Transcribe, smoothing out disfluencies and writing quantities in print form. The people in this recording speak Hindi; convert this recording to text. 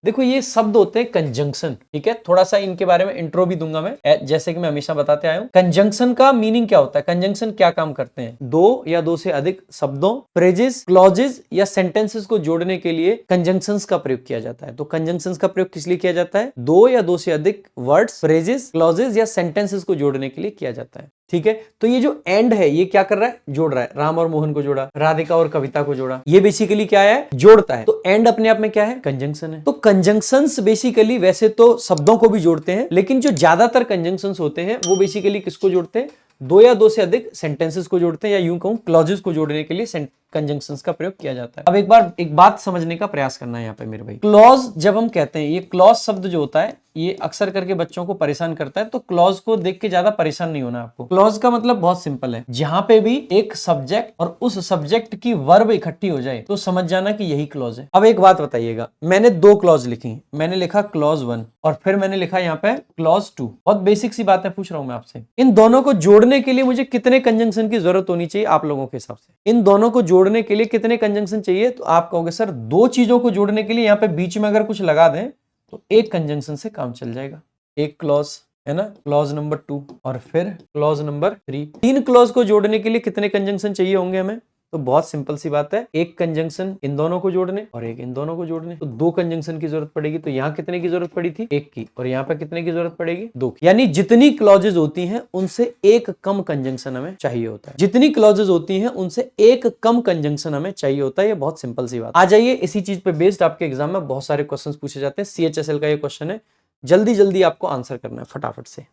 देखो ये शब्द होते हैं कंजंक्शन, ठीक है। थोड़ा सा इनके बारे में इंट्रो भी दूंगा मैं, जैसे कि मैं हमेशा बताते आया हूं। कंजंक्शन का मीनिंग क्या होता है, कंजंक्शन क्या काम करते हैं, दो या दो से अधिक शब्दों, फ्रेजेस, क्लॉजेस या सेंटेंसेस को जोड़ने के लिए कंजंक्शंस का प्रयोग किया जाता है। तो कंजंक्शंस का प्रयोग किस लिए किया जाता है, दो या दो से अधिक वर्ड्स, फ्रेजेस, क्लॉजेस या सेंटेंसेस को जोड़ने के लिए किया जाता है, ठीक है। तो ये जो एंड है ये क्या कर रहा है, जोड़ रहा है। राम और मोहन को जोड़ा, राधिका और कविता को जोड़ा, ये बेसिकली क्या है, जोड़ता है। तो एंड अपने आप में क्या है, कंजंक्शन है। तो कंजंक्शंस बेसिकली वैसे तो शब्दों को भी जोड़ते हैं, लेकिन जो ज्यादातर कंजंक्शंस होते हैं वो बेसिकली किसको जोड़ते हैं, दो या दो से अधिक सेंटेंसेस को जोड़ते हैं, या यूं कहूं क्लॉजेस को जोड़ने के लिए कंजंक्शंस का प्रयोग किया जाता है। अब एक बात समझने का प्रयास करना है यहाँ पे मेरे भाई। क्लॉज जब हम कहते हैं, ये क्लॉज शब्द जो होता है ये अक्सर करके बच्चों को परेशान करता है, तो क्लॉज को देख के ज्यादा परेशान नहीं होना आपको। क्लॉज का मतलब बहुत सिंपल है, जहां पे भी एक सब्जेक्ट और उस सब्जेक्ट की वर्ब इकट्ठी हो जाए तो समझ जाना कि यही क्लॉज है। अब एक बात बताइएगा, मैंने दो क्लॉज लिखी, मैंने लिखा क्लॉज 1 और फिर मैंने लिखा यहाँ पे क्लॉज 2। बहुत बेसिक सी बात है, पूछ रहा हूं मैं आपसे, इन दोनों को जोड़ने के लिए मुझे कितने कंजंक्शन की जरूरत होनी चाहिए आप लोगों के हिसाब से, इन दोनों को जोड़ने के लिए कितने कंजंक्शन चाहिए? तो आप कहोगे सर दो चीजों को जोड़ने के लिए यहाँ पे बीच में अगर कुछ लगा दें तो एक कंजंक्शन से काम चल जाएगा। एक क्लॉज है ना, क्लॉज नंबर 2 और फिर क्लॉज नंबर 3। तीन क्लॉज को जोड़ने के लिए कितने कंजंक्शन चाहिए होंगे हमें? तो बहुत सिंपल सी बात है, एक कंजंक्शन इन दोनों को जोड़ने और एक इन दोनों को जोड़ने, तो दो कंजंक्शन की जरूरत पड़ेगी। तो यहाँ कितने की जरूरत पड़ी थी, एक की, और यहाँ पे कितने की जरूरत पड़ेगी, दो की। यानी जितनी क्लॉजेज होती हैं उनसे एक कम कंजंक्शन हमें चाहिए होता है, जितनी क्लॉजेज होती हैं उनसे एक कम कंजंक्शन हमें चाहिए होता है। ये बहुत सिंपल सी बात। आ जाइए, इसी चीज पे बेस्ड आपके एग्जाम में बहुत सारे क्वेश्चन पूछे जाते हैं। CHSL का ये क्वेश्चन है, जल्दी जल्दी आपको आंसर करना है फटाफट से।